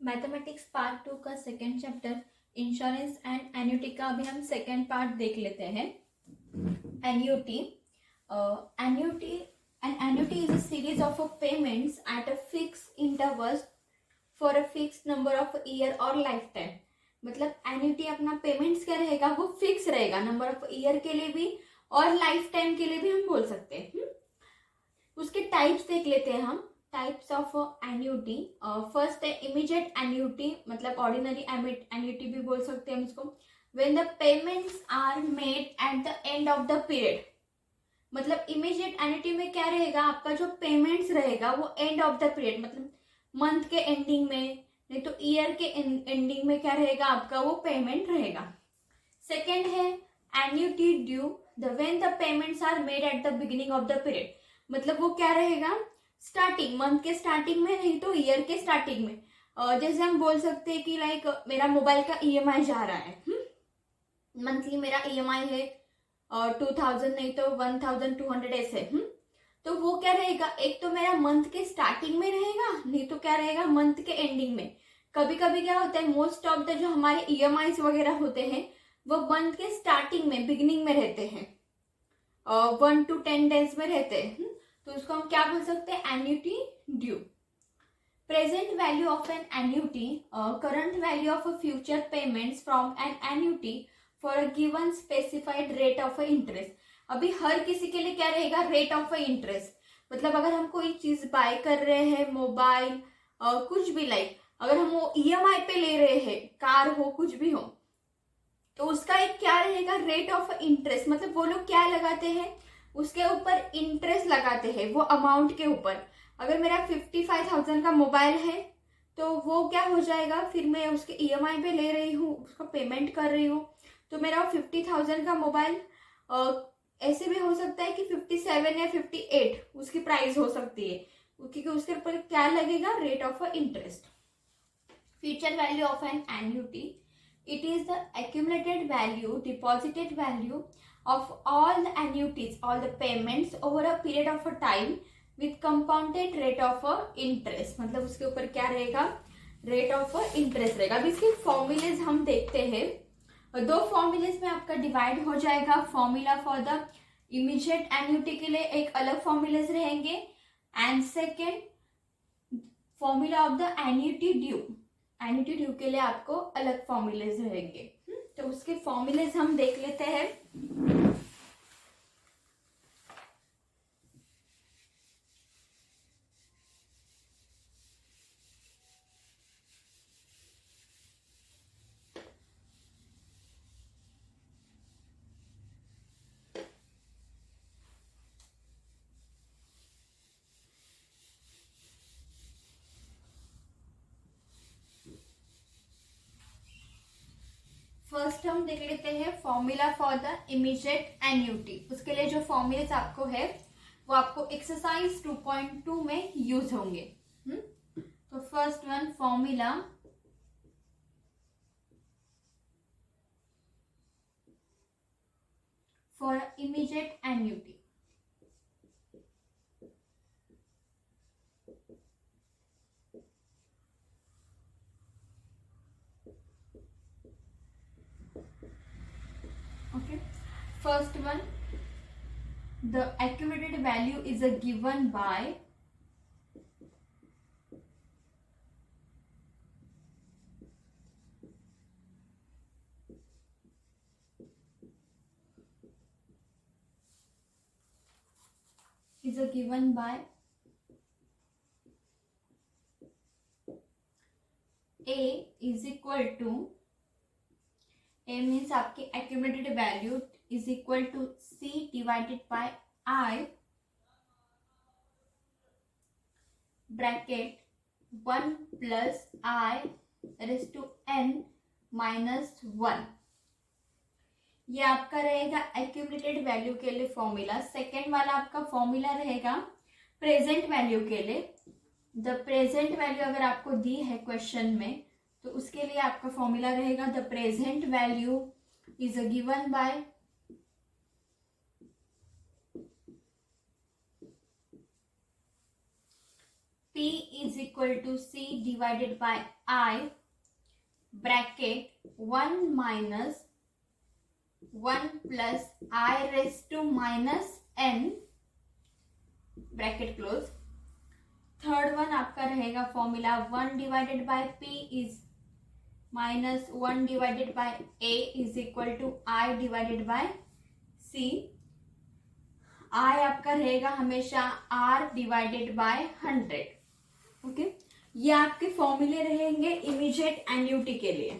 Mathematics part 2 का second chapter insurance and annuity का अभी हम सेकेंड पार्ट देख लेते हैं. Annuity annuity is a series of payments at a fix intervals for a fix number of year और life time. मतलब annuity अपना पेमेंट्स क्या रहेगा, वो फिक्स रहेगा नंबर ऑफ ईयर के लिए भी और लाइफ टाइम के लिए भी हम बोल सकते हैं. उसके टाइप्स देख लेते हैं हम. Types of annuity. फर्स्ट है इमीडिएट एन्युटी, मतलब ऑर्डिनरी एन्युटी भी बोल सकते हैं हम इसको. When the payments are made at the end of the period. मतलब इमीडिएट एन्युटी में क्या रहेगा, आपका जो पेमेंट्स रहेगा वो एंड ऑफ द पीरियड, मतलब मंथ के एंडिंग में, नहीं तो ईयर के एंडिंग में क्या रहेगा आपका वो पेमेंट रहेगा. सेकेंड है annuity due, the when the payments are made at the beginning of the period. मतलब वो क्या रहेगा, स्टार्टिंग मंथ के स्टार्टिंग में, नहीं तो ईयर के स्टार्टिंग में. जैसे हम बोल सकते हैं कि लाइक मेरा मोबाइल का ईएमआई जा रहा है, मंथली मेरा ईएमआई है 2000 नहीं तो 1200 ऐसे. तो वो क्या रहेगा, एक तो मेरा मंथ के स्टार्टिंग में रहेगा, नहीं तो क्या रहेगा मंथ के एंडिंग में. कभी कभी क्या होता है, मोस्ट ऑफ द जो हमारे ईएमआई वगैरह होते हैं वो मंथ के स्टार्टिंग में, बिगिनिंग में रहते हैं, 1 to 10 डेज में रहते हैं. तो उसको हम क्या बोल सकते हैं, annuity due. Present value of an annuity, current value of future payments from an annuity for a given specified rate of interest. अभी हर किसी के लिए क्या रहेगा, रेट ऑफ इंटरेस्ट. मतलब अगर हम कोई चीज बाय कर रहे हैं, मोबाइल कुछ भी, लाइक अगर हम वो ईएमआई पे ले रहे हैं, कार हो कुछ भी हो, तो उसका एक क्या रहेगा, रेट ऑफ इंटरेस्ट. मतलब वो लोग क्या लगाते हैं, उसके ऊपर इंटरेस्ट लगाते हैं वो अमाउंट के ऊपर. अगर मेरा 55,000 का मोबाइल है तो वो क्या हो जाएगा, फिर मैं उसके ईएमआई पे ले रही हूँ, उसका पेमेंट कर रही हूँ, तो मेरा 50,000 का मोबाइल ऐसे भी हो सकता है कि 57 या 58 उसकी प्राइस हो सकती है, क्योंकि उसके ऊपर क्या लगेगा, rate of interest. Future value of an annuity, it is the accumulated value, deposited value of all the annuities, all the payments over a period of a time with compounded rate of interest. मतलब उसके ऊपर क्या रहेगा, rate of interest रहेगा. अभी इसके formulas हम देखते हैं. दो फॉर्मूलेज में आपका डिवाइड हो जाएगा. Formula for the immediate annuity के लिए एक अलग फॉर्मूलेज रहेंगे, and second formula of the annuity due. Annuity due के लिए आपको अलग फॉर्मूलेज रहेंगे. तो उसके फॉर्मूलेज हम देख लेते हैं. फर्स्ट हम देख लेते हैं formula for the immediate annuity. उसके लिए जो फॉर्मूलेज आपको है वो आपको एक्सरसाइज 2.2 में यूज होंगे. तो first one, formula for immediate annuity. Okay, first one, the accumulated value is a given by A is equal to, A means आपकी accumulated value is equal to C divided by I bracket 1 plus I raised to n minus 1. ये आपका रहेगा accumulated value के लिए formula. Second वाला आपका formula रहेगा present value के लिए. द प्रेजेंट वैल्यू अगर आपको दी है क्वेश्चन में तो उसके लिए आपका फॉर्मूला रहेगा the present value is given by P is equal to C divided by I bracket 1 minus 1 plus I raise to minus n bracket close. Third one आपका रहेगा formula 1 divided by P is minus 1 divided by A is equal to I divided by C। I आपका रहेगा हमेशा R divided by 100। Okay, ये आपके फॉर्मूले रहेंगे immediate annuity के लिए,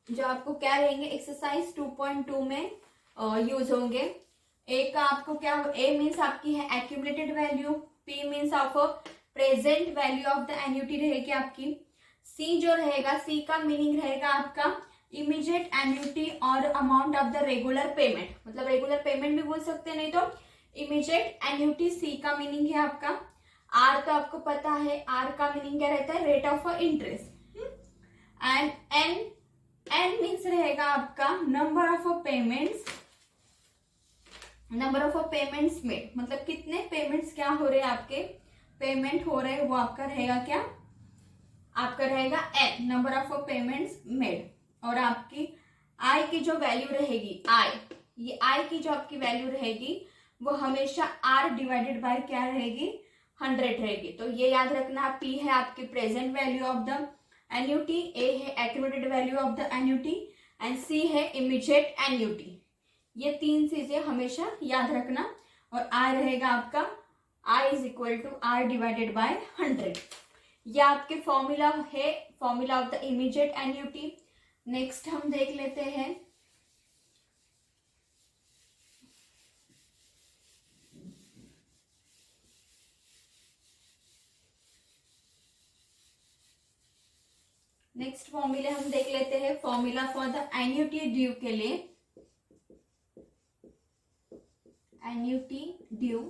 जो आपको क्या रहेंगे एक्सरसाइज 2.2 में यूज होंगे। ए का आपको क्या, ए मीन्स आपकी है accumulated value, P means of present value of the annuity रहेगी आपकी, सी जो रहेगा, सी का मीनिंग रहेगा आपका इमीडिएट एन्युटी और amount of the regular payment, मतलब रेगुलर पेमेंट भी बोल सकते हैं, नहीं तो इमीडिएट एन्युटी सी का मीनिंग है आपका। आर तो आपको पता है, आर का मीनिंग क्या रहता है, rate of interest. And n, n means रहेगा आपका number of payments, number of payments made, मतलब कितने पेमेंट्स क्या हो रहे हैं आपके, पेमेंट हो रहे हैं, वो आपका रहेगा क्या, आपका रहेगा n, number of payments made. और आपकी आई की जो वैल्यू रहेगी, आई, ये आई की जो आपकी वैल्यू रहेगी वो हमेशा आर डिवाइडेड बाय क्या रहेगी, 100 रहेगी। तो ये याद रखना, पी है आपकी present value of the annuity, A है accumulated value of the annuity and C है इमीडिएट एन्युटी। ये तीन चीजें हमेशा याद रखना। और आर रहेगा आपका I is equal to R divided by 100। ये आपके फॉर्मूला है, formula of the immediate annuity. Next हम देख लेते हैं नेक्स्ट फॉर्मूले हम देख लेते हैं, formula for the annuity due के लिए, annuity due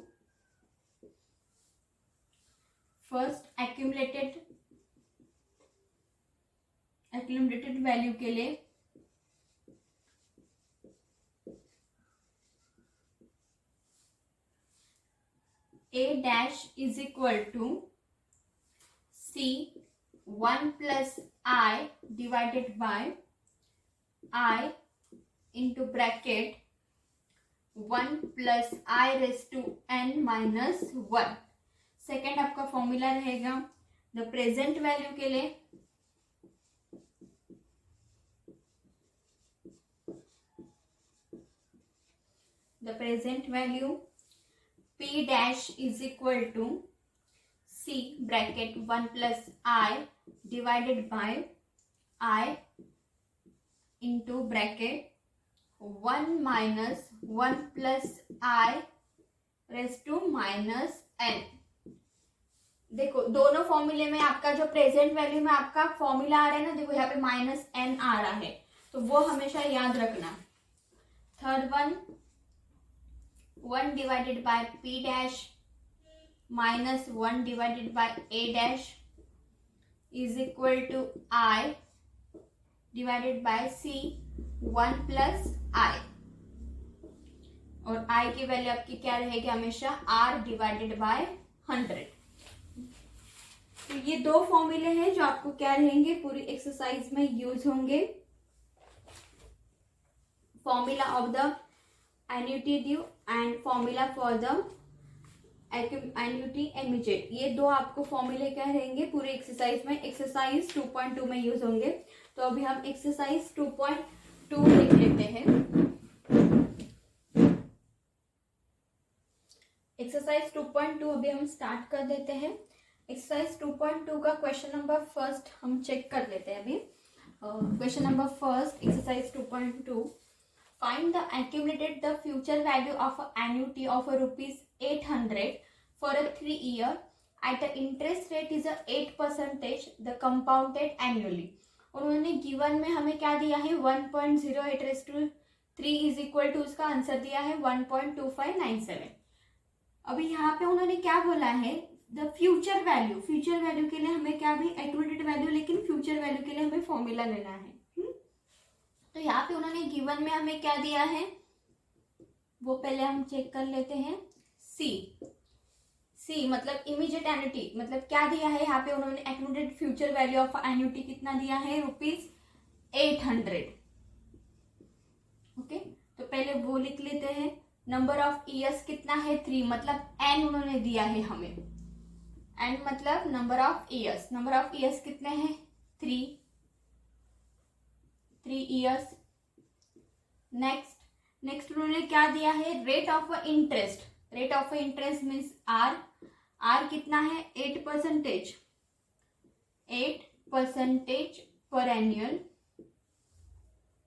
first accumulated value के लिए A dash is equal to C 1 plus I divided by I into bracket 1 plus I raise to n minus 1। Second आपका फॉर्मूला रहेगा the present value के लिए, the present value P dash is equal to C bracket 1 plus I divided by I into bracket 1 minus 1 plus I raised to minus n। देखो दोनों फॉर्मूले में आपका जो प्रेजेंट वैल्यू में आपका फॉर्मूला आ रहा है ना, देखो यहाँ पे माइनस n आ रहा है, तो वो हमेशा याद रखना। Third one 1 divided by P dash minus 1 divided by A dash is equal to I divided by C 1 plus I। और I की वैल्यू आपकी क्या रहेगी, हमेशा R डिवाइडेड बाय 100। तो ये दो फॉर्मूले हैं जो आपको क्या रहेंगे, पूरी एक्सरसाइज में यूज होंगे। Formula of the annuity due and formula for the annuity immediate, ये दो आपको फॉर्मूले क्या रहेंगे पूरी एक्सरसाइज में, एक्सरसाइज 2.2 में यूज होंगे। तो अभी हम एक्सरसाइज 2.2 देख लेते हैं। एक्सरसाइज 2.2 अभी हम स्टार्ट कर देते हैं। एक्सरसाइज 2.2 का क्वेश्चन नंबर फर्स्ट हम चेक कर लेते हैं अभी। Question number first exercise 2.2, find the accumulated the future value of annuity of rupees 800 for a 3 year at the interest rate is a 8% the compounded annually। और उन्होंने given में हमें क्या दिया है 1.08 raise to 3 is equal to, उसका answer दिया है 1.2597। अभी यहाँ पे उन्होंने क्या बोला है, the future value, future value के लिए हमें क्या भी एक्यूमुलेटेड वैल्यू, लेकिन फ्यूचर वैल्यू के लिए हमें फॉर्मूला लेना है। तो यहाँ पे उन्होंने गिवन में हमें क्या दिया है वो पहले हम चेक कर लेते हैं। सी मतलब इमीडिएट एन्युटी, मतलब क्या दिया है यहाँ पे उन्होंने, accumulated future value of annuity कितना दिया है, ₹800। ओके, तो पहले वो लिख लेते हैं। नंबर ऑफ ईयर्स कितना है, 3, मतलब एन उन्होंने दिया है हमें, एन मतलब number of years. Number of years कितने हैं, 3 ईयर्स। नेक्स्ट उन्होंने क्या दिया है, rate of interest. Rate of interest means r कितना है, 8% पर एनुअल।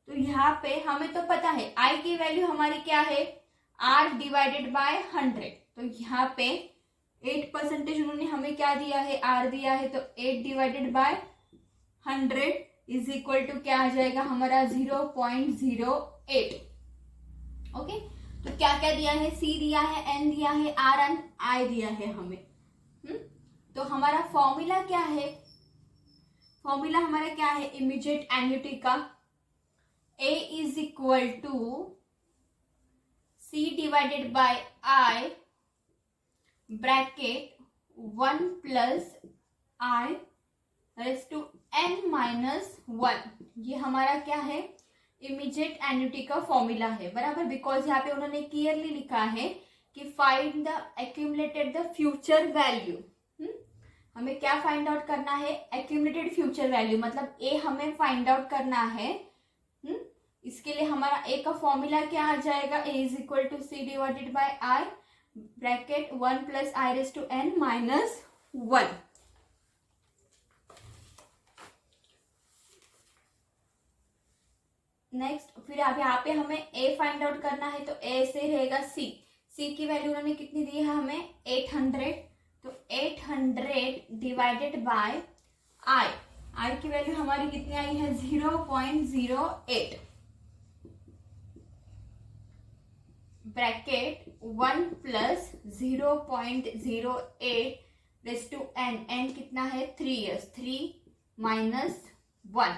तो यहाँ पे हमें तो पता है आई की वैल्यू हमारी क्या है, आर डिवाइडेड बाय 100। तो यहाँ पे 8% उन्होंने हमें क्या दिया है, आर दिया है, तो 8 divided by 100 is equal to क्या आ जाएगा हमारा 0.08। ओके, तो क्या क्या दिया है, सी दिया है, एन दिया है, आर एंड आई दिया है हमें। तो हमारा फॉर्मूला क्या है, फॉर्मूला हमारा क्या है इमीडिएट एन्युटी का, A is equal to C divided by I bracket 1 plus I raise to n minus 1। ये हमारा क्या है, इमीडिएट एन्युटी का फॉर्मूला है, बराबर। बिकॉज यहाँ पे उन्होंने क्लियरली लिखा है कि find the accumulated the future value. हमें क्या फाइंड आउट करना है, एक्यूमुलेटेड फ्यूचर वैल्यू, मतलब ए हमें फाइंड आउट करना है। इसके लिए हमारा ए का फॉर्मूला क्या आ जाएगा, A is equal to C divided by I bracket 1 plus I raise to n minus 1। Next फिर अब यहाँ पे हमें ए फाइंड आउट करना है, तो ए से रहेगा सी की वैल्यू उन्होंने कितनी दी है हमें, 800। तो 800 डिवाइडेड बाय आई की वैल्यू हमारी कितनी आई है, 0.08 bracket 1 plus 0.08 raise to n कितना है 3 इयर्स, 3 माइनस 1।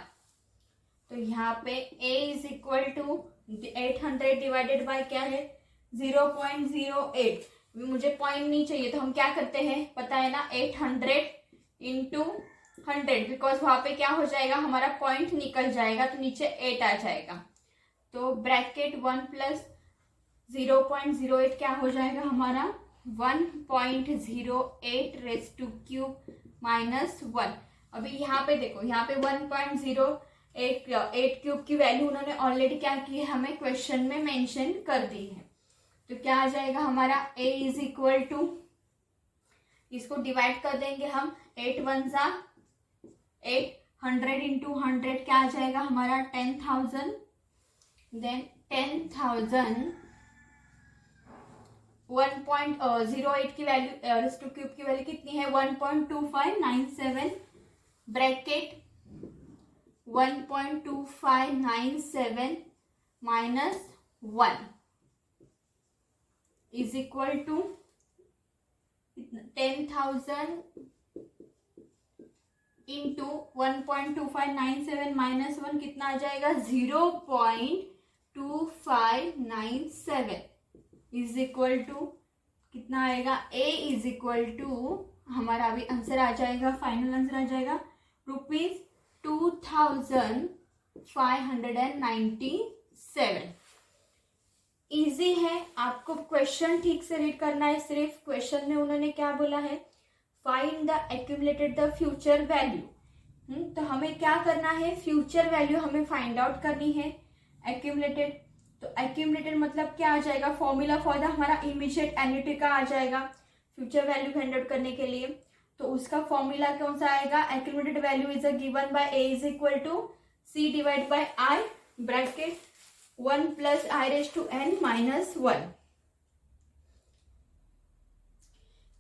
तो यहाँ पे a is equal to 800 divided by क्या है 0.08। मुझे पॉइंट नहीं चाहिए, तो हम क्या करते हैं पता है ना, 800 इंटू 100, बिकॉज वहां पे क्या हो जाएगा हमारा पॉइंट निकल जाएगा, तो नीचे 8 आ जाएगा। तो ब्रैकेट 1 प्लस 0.08 क्या हो जाएगा हमारा 1.08 रेस टू क्यूब माइनस 1। अभी यहाँ पे देखो, यहाँ पे 1.08 क्यूब की वैल्यू उन्होंने ऑलरेडी क्या की है, हमें क्वेश्चन में मेंशन कर दी है। तो क्या आ जाएगा हमारा a इज इक्वल टू, इसको डिवाइड कर देंगे हम, 8 1 सा 8, 100 इंटू 100 क्या आ जाएगा हमारा 10,000। देन 10,000 1.08 की वैल्यू रेस टू क्यूब की वैल्यू कितनी है 1.2597 bracket 1.2597 minus 1 is equal to 10,000 into 1.2597 minus 1 कितना आ जाएगा 0.2597 इज इक्वल टू कितना आएगा, a इज इक्वल टू हमारा अभी आंसर आ जाएगा, फाइनल आंसर आ जाएगा ₹2597। इजी है, आपको क्वेश्चन ठीक से रीड करना है। सिर्फ क्वेश्चन में उन्होंने क्या बोला है, find the accumulated the future value. तो हमें क्या करना है, फ्यूचर वैल्यू हमें फाइंड आउट करनी है एक्यूमुलेटेड। तो एक्यूमुलेटेड मतलब क्या आ जाएगा, फॉर्मूला फॉर द हमारा इमीडिएट एन्युटी का आ जाएगा फ्यूचर वैल्यू फाइंड आउट करने के लिए। तो उसका फॉर्मूला कौन सा आएगा, accumulated value is given by a is equal to c divide by i bracket 1 plus i raise to n minus 1।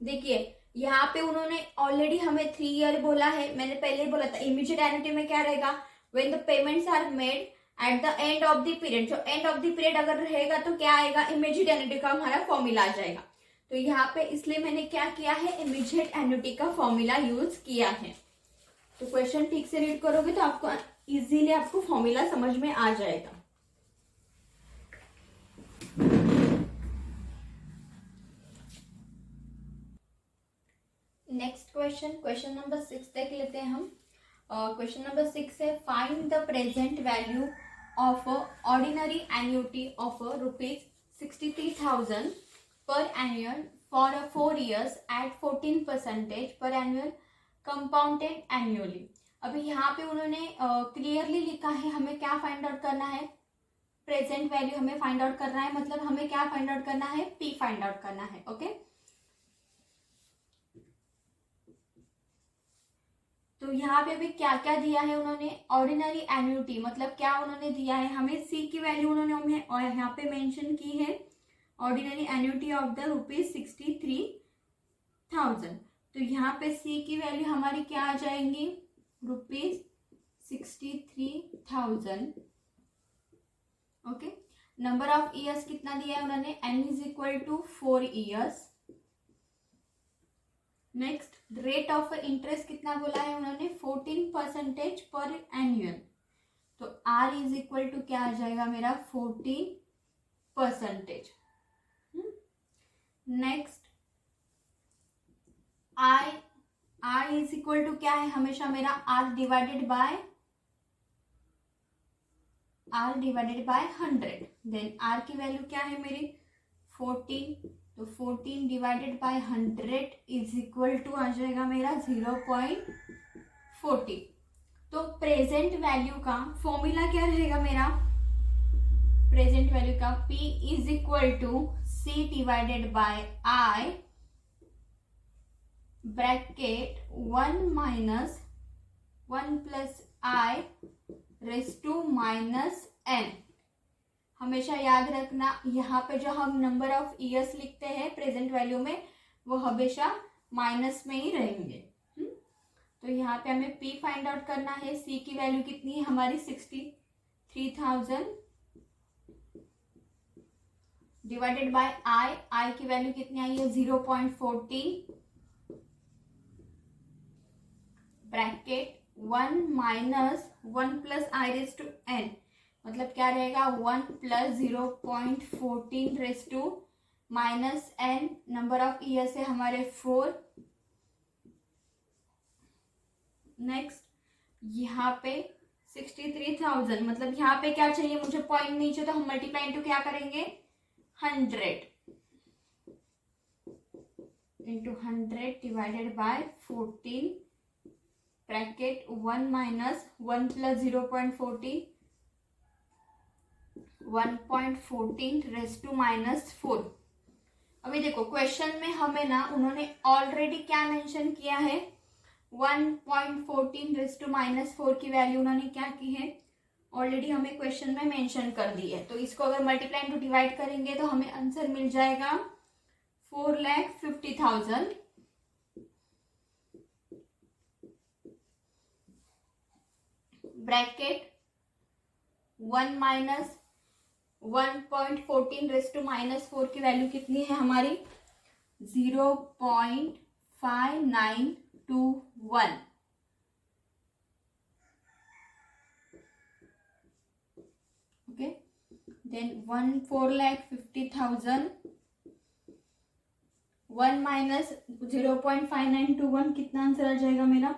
देखिए यहाँ पे उन्होंने ऑलरेडी हमें 3 ईयर बोला है, मैंने पहले बोला था इमीडिएट एन्युटी में क्या रहेगा, when the payments are made at the end of the period. जो एंड ऑफ द पीरियड अगर रहेगा तो क्या आएगा, इमीडिएट एन्युटी का हमारा फॉर्मूला आ जाएगा। तो यहाँ पे इसलिए मैंने क्या किया है, इमीडिएट एन्युटी का फॉर्मूला यूज किया है। तो क्वेश्चन ठीक से रीड करोगे तो आपको इजीली आपको फॉर्मूला समझ में आ जाएगा। क्वेश्चन नंबर 6 देख लेते हैं हम। क्वेश्चन नंबर 6 है, find the present value of ordinary annuity of ₹63,000 पर एनुअल फॉर 4 years एट 14% पर एनुअल कंपाउंडेड एनुअली। अभी यहाँ पे उन्होंने क्लियरली लिखा है हमें क्या फाइंड आउट करना है, प्रेजेंट वैल्यू हमें फाइंड आउट करना है, मतलब हमें क्या फाइंड आउट करना है, पी फाइंड आउट करना है। ओके, तो यहाँ पे अभी क्या क्या दिया है उन्होंने, ऑर्डिनरी एन्युटी मतलब क्या उन्होंने दिया है हमें, सी की वैल्यू उन्होंने हमें और यहाँ पे मेंशन की है, ऑर्डिनरी एन्युटी ऑफ द ₹63,000। तो यहाँ पे सी की वैल्यू हमारी क्या आ जाएंगी, ₹63,000। ओके, नंबर ऑफ ईयर्स कितना दिया है उन्होंने, n is equal to 4 years। Next, rate of interest कितना बोला है उन्होंने, 14% पर एनुअल। तो r इज इक्वल टू क्या आ जाएगा मेरा, 14%। Next, i is equal to क्या है हमेशा मेरा, r divided by 100। Then r की वैल्यू क्या है मेरी, 14। तो 14 divided by 100 is equal to आ जाएगा मेरा 0.40। तो प्रेजेंट वैल्यू का फॉर्मूला क्या रहेगा मेरा, प्रेजेंट वैल्यू का p is equal to c divided by i bracket 1 minus 1 plus i raise to minus n। हमेशा याद रखना यहाँ पे जो हम नंबर ऑफ ईयर्स लिखते हैं प्रेजेंट वैल्यू में वो हमेशा माइनस में ही रहेंगे। तो यहाँ पे हमें p फाइंड आउट करना है, c की वैल्यू कितनी है हमारी 63,000 डिवाइडेड बाय i की वैल्यू कितनी आई है 0.40 bracket 1 minus 1 plus i raise to n, मतलब क्या रहेगा 1 plus 0.14 raise to minus n, number of years है हमारे 4। नेक्स्ट, यहाँ पे 63,000 मतलब यहाँ पे क्या चाहिए मुझे, पॉइंट नीचे, तो हम मल्टीप्लाई इंटू क्या करेंगे 100 into 100 divided by 14 bracket 1 minus 1 plus 0.40 1.14 raise to minus 4। अभी देखो क्वेश्चन में हमें ना उन्होंने ऑलरेडी क्या मेंशन किया है, 1.14 रेस टू माइनस 4 की वैल्यू उन्होंने क्या की है, ऑलरेडी हमें क्वेश्चन में मेंशन कर दी है। तो इसको अगर मल्टीप्लाई इंटू डिवाइड करेंगे तो हमें आंसर मिल जाएगा 4,50,000 bracket 1 minus 1.14 raise to minus 4 की वैल्यू कितनी है हमारी 0.5921। ओके, देन 4,50,000 1 माइनस 0.5921 कितना आंसर आ जाएगा मेरा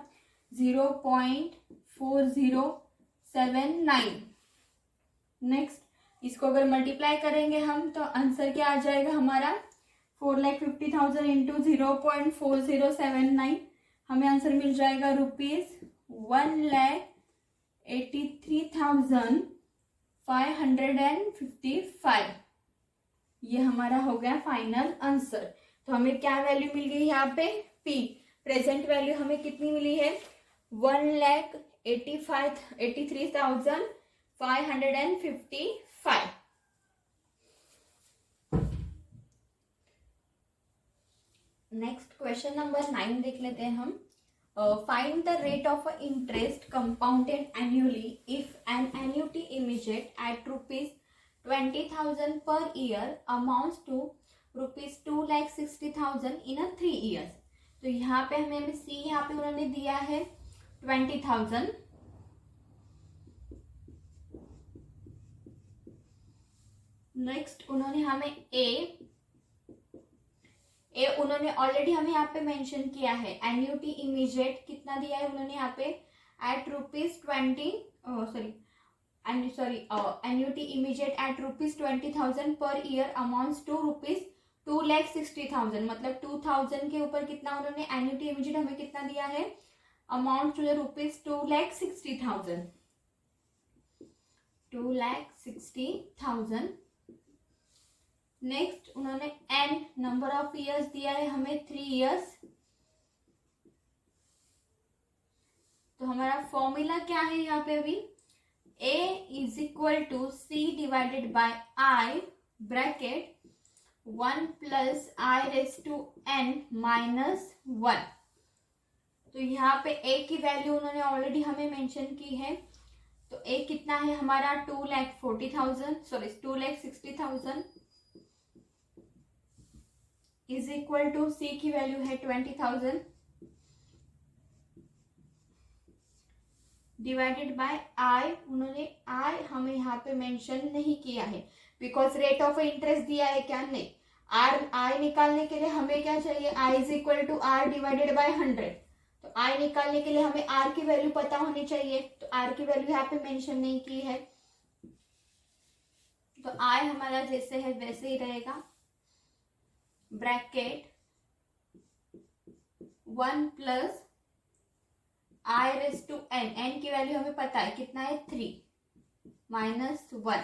0.4079। नेक्स्ट, इसको अगर मल्टीप्लाई करेंगे हम तो आंसर क्या आ जाएगा हमारा 4,50,000 इंटू 0.4079, हमें आंसर मिल जाएगा ₹1,83,555। ये हमारा हो गया फाइनल आंसर। तो हमें क्या वैल्यू मिल गई यहाँ पे, p प्रेजेंट वैल्यू हमें कितनी मिली है 1,83,555। नेक्स्ट क्वेश्चन नंबर 9 देख लेते हैं हम। Find the rate of interest compounded annually if an annuity immediate at ₹20,000 per year amounts to ₹2,60,000 in 3 years। तो यहाँ पे हमें सी यहाँ पे उन्होंने दिया है 20,000। नेक्स्ट उन्होंने हमें उन्होंने ऑलरेडी हमें यहाँ पे मेंशन किया है एन्यूटी इमीडिएट कितना दिया है उन्होंने यहाँ पे eight ₹20 annuity immediate eight ₹20,000 per year amounts to ₹2,60,000 मतलब 2,000 के ऊपर कितना उन्होंने एन्यूटी इमीडिएट हमें कितना दिया है अमाउंट टू ₹2,60,000 2,60,000। नेक्स्ट उन्होंने एन नंबर ऑफ ईयर्स दिया है हमें 3 इयर्स। तो हमारा फॉर्मूला क्या है यहाँ पे अभी A is equal to C divided by I bracket 1 plus I⁻n minus 1। तो यहाँ पे A की वैल्यू उन्होंने ऑलरेडी हमें मेंशन की है। तो A कितना है हमारा 2,60,000 इज इक्वल टू C की वैल्यू है 20,000 डिवाइडेड बाय I। उन्होंने I हमें यहाँ पे मेंशन नहीं किया है बिकॉज रेट ऑफ इंटरेस्ट दिया है क्या नहीं। I निकालने के लिए हमें क्या चाहिए I is equal to R divided by 100। तो I निकालने के लिए हमें R की वैल्यू पता होनी चाहिए। तो R की वैल्यू यहाँ पे मेंशन नहीं की है तो I हमारा जैसे है वैसे ही रहेगा ब्रैकेट 1 प्लस I⁻n n की वैल्यू हमें पता है कितना है 3 माइनस 1।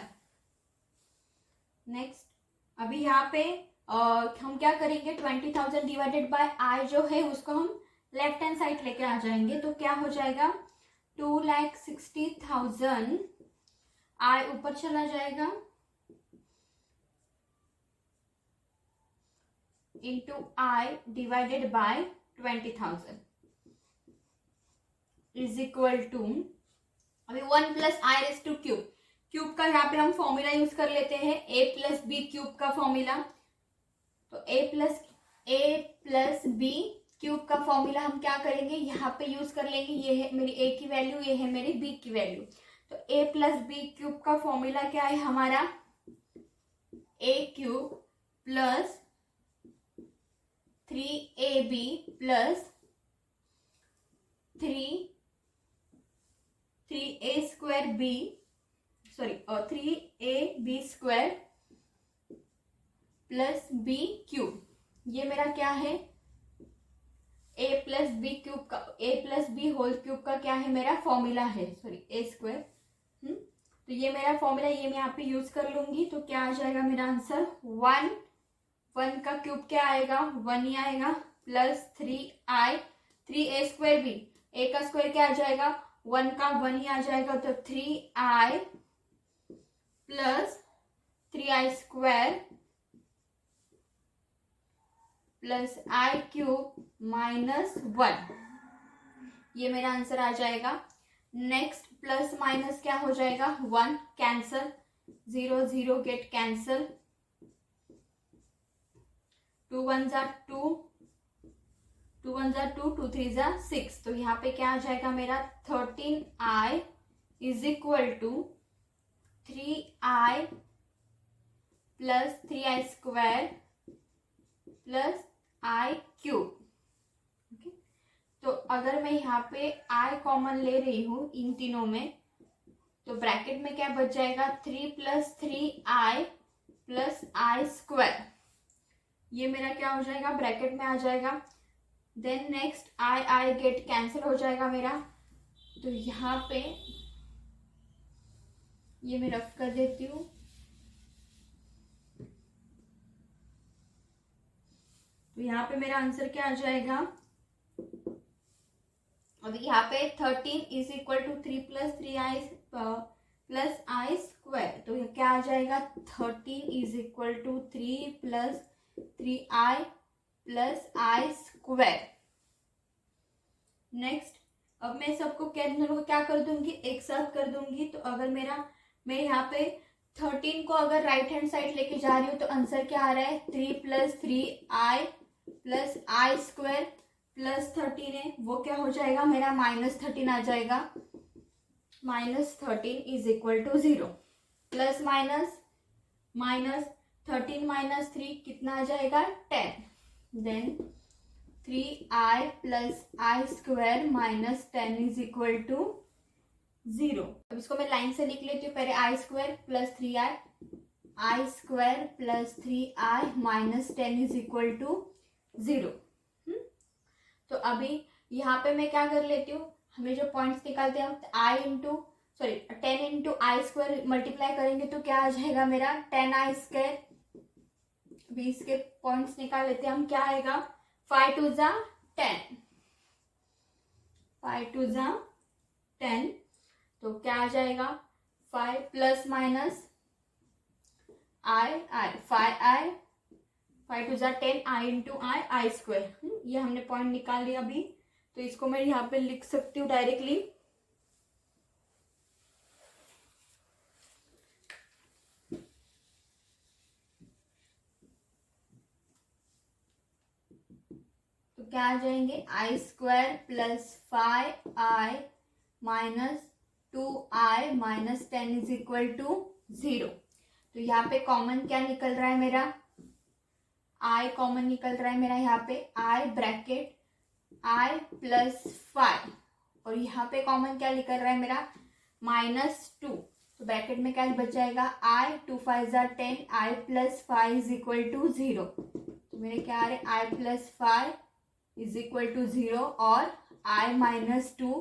नेक्स्ट अभी यहाँ पे हम क्या करेंगे 20,000 डिवाइडेड बाय I जो है उसको हम लेफ्ट हैंड साइड लेके आ जाएंगे। तो क्या हो जाएगा 2,60,000 I ऊपर चला जाएगा into I divided by 20,000 is equal to अभी 1 प्लस I⁻³ क्यूब का यहाँ पे हम फॉर्मूला यूज कर लेते हैं a प्लस बी क्यूब का फॉर्मूला। तो a प्लस बी क्यूब का फॉर्मूला हम क्या करेंगे यहाँ पे यूज कर लेंगे। ये है मेरी a की वैल्यू ये है मेरी b की वैल्यू। तो a प्लस बी क्यूब का फॉर्मूला क्या है हमारा a³ plus 3ab plus 3ab² plus b³ ये मेरा क्या है a प्लस बी क्यूब का a plus b whole cube का क्या है मेरा फॉर्मूला है a²। तो ये मेरा फॉर्मूला ये मैं यहाँ पे यूज कर लूंगी। तो क्या आ जाएगा मेरा आंसर 1 का क्यूब क्या आएगा 1 ही आएगा प्लस 3a²b a का स्क्वायर क्या आ जाएगा 1 का 1 ही आ जाएगा। तो 3i plus 3i² plus i³ minus 1 ये मेरा आंसर आ जाएगा। नेक्स्ट प्लस माइनस क्या हो जाएगा 1 कैंसल 0 0 गेट कैंसल 2 1 जा 2 2 1 जा 2 2 3 जा 6। तो यहाँ पे क्या आ जाएगा मेरा 13i is equal to 3i plus 3i² plus i³ okay. तो अगर मैं यहाँ पे i कॉमन ले रही हूँ इन तीनों में तो ब्रैकेट में क्या बच जाएगा 3 प्लस 3i प्लस i²। ये मेरा क्या हो जाएगा ब्रैकेट में आ जाएगा। Then next i get cancel हो जाएगा मेरा। तो यहाँ पे ये मैं रफ कर देती हूँ। तो यहाँ पे मेरा आंसर क्या आ जाएगा अभी यहाँ पे 13 is equal to 3 plus 3i plus i²। तो क्या आ जाएगा 13 is equal to 3 plus 3i plus i²। Next अब मैं सबको क्या कर दूंगी एक साथ कर दूंगी। तो अगर मैं यहाँ पे 13 को अगर राइट हैंड साइड लेके जा रही हूँ तो आंसर क्या आ रहा है 3 plus 3i plus i² plus 13 है वो क्या हो जाएगा मेरा -13 आ जाएगा। -13 is equal to 0 plus minus -13 - 3 कितना आ जाएगा 10। Then 3i plus i square minus 10 is equal to 0। अब इसको मैं लाइन से लिख लेती हूँ। पहले I square plus 3i, I square plus 3i minus 10 is equal to 0। तो अभी यहाँ पे मैं क्या कर लेती हूँ, हमें जो पॉइंट्स निकालते हैं आई इंटू 10 इंटू आई स्क्वायर मल्टीप्लाई करेंगे तो क्या आ जाएगा मेरा 10i स्क्वायर। 20 के पॉइंट्स निकाल लेते हैं हम, क्या आएगा 5 2 जा 10, 5 2 जा 10, तो क्या आ जाएगा 5 प्लस माइनस आई 5i, 5 2 जा 10, आई इंटू आई स्क्वायर। ये हमने पॉइंट निकाल लिया अभी, तो इसको मैं यहाँ पे लिख सकती हूँ डायरेक्टली। तो क्या आ जाएंगे I square plus 5i minus 2i minus 10 is equal to 0। तो यहाँ पे कॉमन क्या निकल रहा है मेरा, i कॉमन निकल रहा है मेरा यहाँ पे, i ब्रैकेट i प्लस 5, और यहाँ पे कॉमन क्या निकल रहा है मेरा -2। तो ब्रैकेट में क्या बच जाएगा i 2 5 जा 10, i plus 5 is equal to 0। तो मेरे क्या आ रहे i plus 5 is equal to 0 और i minus 2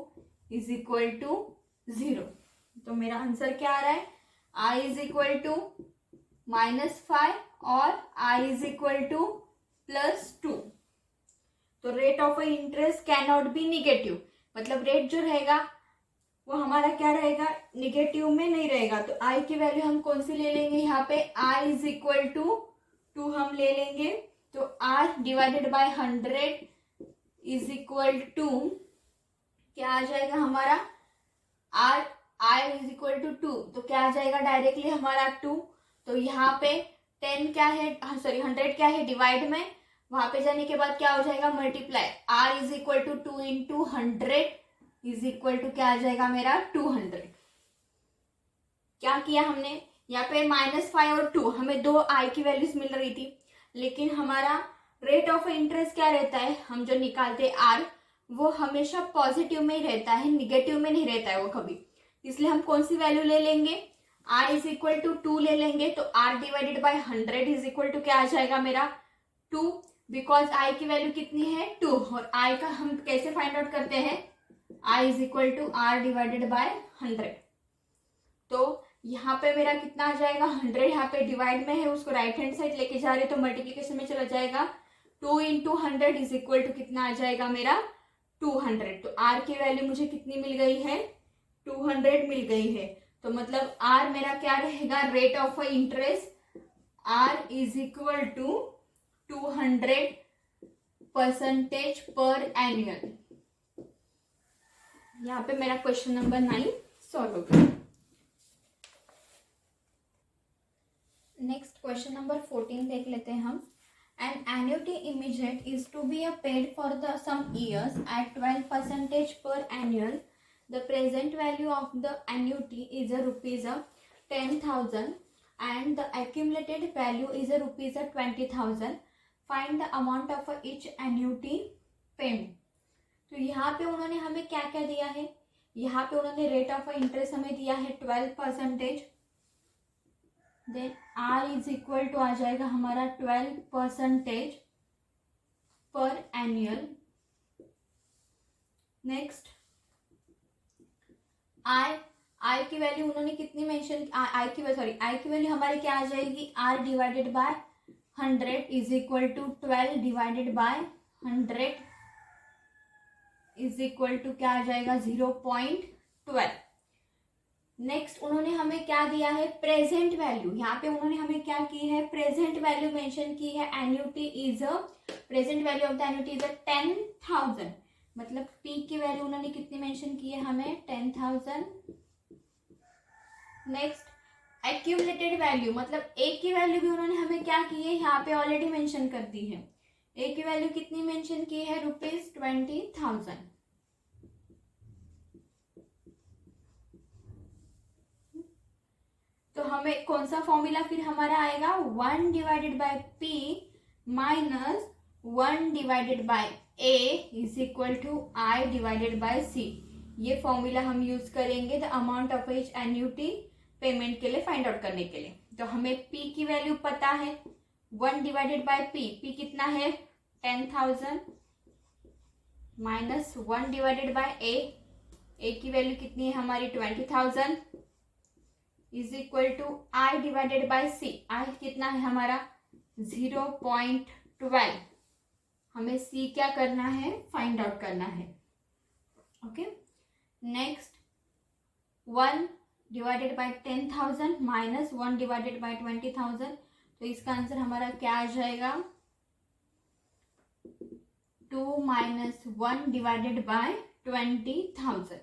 is equal to 0। तो मेरा आंसर क्या आ रहा है i इज इक्वल टू -5 और i इज इक्वल टू +2। तो rate of interest can not be negative, मतलब रेट जो रहेगा वो हमारा क्या रहेगा निगेटिव में नहीं रहेगा। तो i की वैल्यू हम कौन सी ले लेंगे, यहाँ पे i इज इक्वल टू 2 हम ले लेंगे। तो r divided by 100 is equal to क्या आ जाएगा हमारा r, i is equal to 2, तो क्या आ जाएगा डायरेक्टली हमारा 2। तो यहाँ पे 10 क्या है, 100 क्या है डिवाइड में, वहां पे जाने के बाद क्या हो जाएगा multiply, r is equal to 2 into 100 is equal to क्या आ जाएगा मेरा 200। क्या किया हमने यहाँ पे -5 और 2, हमें दो i की वैल्यूज मिल रही थी, लेकिन हमारा रेट ऑफ इंटरेस्ट क्या रहता है, हम जो निकालते हैं r वो हमेशा पॉजिटिव में ही रहता है, निगेटिव में नहीं रहता है वो कभी। इसलिए हम कौन सी वैल्यू ले लेंगे, r इज इक्वल टू 2 ले लेंगे। तो r divided by 100 is equal to क्या आ जाएगा मेरा 2, बिकॉज i की वैल्यू कितनी है 2, और i का हम कैसे फाइंड आउट करते हैं, i is equal to r divided by 100। तो यहाँ पे मेरा कितना आ जाएगा 100, यहाँ पे डिवाइड में है उसको राइट हैंड साइड लेके जा रहे तो मल्टीप्लीकेशन में चला जाएगा, 2 इंटू 100 इज इक्वल टू कितना आ जाएगा मेरा 200। तो r की वैल्यू मुझे कितनी मिल गई है 200 मिल गई है। तो मतलब r मेरा क्या रहेगा rate of interest, r is equal to 200% per annual. यहाँ पे मेरा क्वेश्चन नंबर 9 सॉल्व हो गया। नेक्स्ट क्वेश्चन नंबर 14 देख लेते हैं हम। An annuity immediate is to be paid for the some years at 12% per annual. The present value of the annuity is a rupees 10,000 and the accumulated value is a rupees 20,000. Find the amount of each annuity payment. तो यहाँ पे उन्होंने हमें क्या क्या दिया है, यहाँ पे उन्होंने रेट ऑफ इंटरेस्ट हमें दिया है 12%, then r is equal to आ जाएगा हमारा 12% पर एनुअल। नेक्स्ट i की वैल्यू उन्होंने कितनी मेंशन, i की वैल्यू हमारी क्या आ जाएगी r divided by 100 is equal to 12 divided by 100 is equal to क्या आ जाएगा 0.12। नेक्स्ट उन्होंने हमें क्या दिया है प्रेजेंट वैल्यू, यहाँ पे उन्होंने हमें क्या की है प्रेजेंट वैल्यू मेंशन की है, annuity is present value of the annuity is 10,000, मतलब p की वैल्यू उन्होंने कितनी मेंशन की है हमें 10,000। नेक्स्ट एक्यूमुलेटेड वैल्यू, मतलब a की वैल्यू भी उन्होंने हमें क्या की है यहाँ पे ऑलरेडी मेंशन कर दी है, a की वैल्यू कितनी मेंशन की है ₹20,000। तो हमें कौन सा फॉर्मूला फिर हमारा आएगा 1 divided by p minus 1 divided by A is equal to I divided by C. ये फॉर्मूला हम यूज करेंगे the amount of each annuity payment के लिए फाइंड आउट करने के लिए। तो हमें पी की वैल्यू पता है 1 डिवाइडेड बाय पी। पी कितना है 10,000 माइनस 1 डिवाइडेड बाय ए की वैल्यू कितनी है हमारी 20,000 is equal to I divided by C. I कितना है हमारा 0.12। हमें सी क्या करना है फाइंड आउट करना है। Okay next 1 divided bye 10,000 minus 1 divided by 20,000। तो इसका आंसर हमारा क्या आ जाएगा 2 माइनस 1 डिवाइडेड बाय 20,000।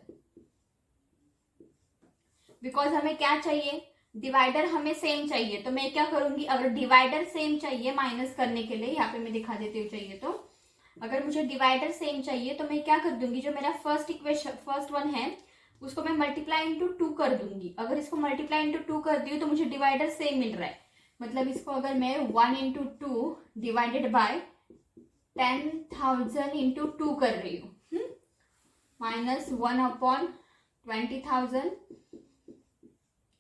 बिकॉज हमें क्या चाहिए डिवाइडर हमें सेम चाहिए। तो मैं क्या करूंगी अगर डिवाइडर सेम चाहिए माइनस करने के लिए, यहाँ पे मैं दिखा देती हूँ चाहिए तो अगर मुझे डिवाइडर सेम चाहिए तो मैं क्या कर दूंगी जो मेरा फर्स्ट वन है उसको मैं मल्टीप्लाई इंटू 2 कर दूंगी। अगर इसको मल्टीप्लाई इंटू 2 कर दी तो मुझे डिवाइडर सेम मिल रहा है। मतलब इसको अगर मैं 1 इंटू 2 डिवाइडेड बाय 10,000 इंटू 2 कर रही हूँ minus 1/20,000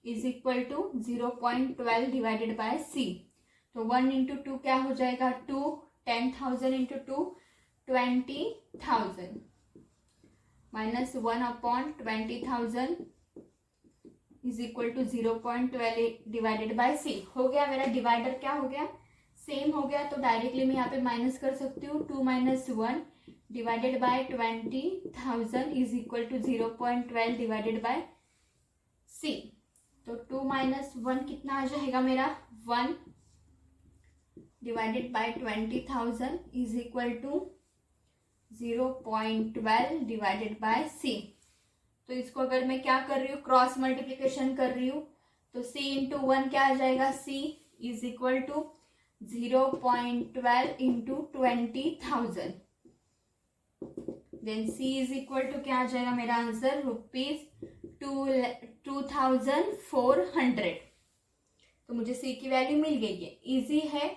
is equal to 0.12 divided by C. तो 1 इंटू 2 क्या हो जाएगा 2, 10,000 into 2 20,000 minus 1/20,000 is equal to 0.12 divided by C. हो गया मेरा डिवाइडर क्या हो गया सेम हो गया। तो डायरेक्टली मैं यहाँ पे माइनस कर सकती हूँ 2 minus 1 divided by 20,000 is equal to 0.12 divided by C. तो 2 माइनस 1 कितना आ जाएगा मेरा 1 divided by 20,000 is equal to 0.12 divided by C. तो इसको अगर मैं क्या कर रही हूँ क्रॉस मल्टीप्लिकेशन कर रही हूँ तो c इंटू 1 क्या आ जाएगा c is equal to 0.12 into 20,000 then c is equal to क्या आ जाएगा मेरा आंसर ₹2,400। तो मुझे c की वैल्यू मिल गई है। इजी है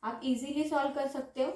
आप इजीली सॉल्व कर सकते हो।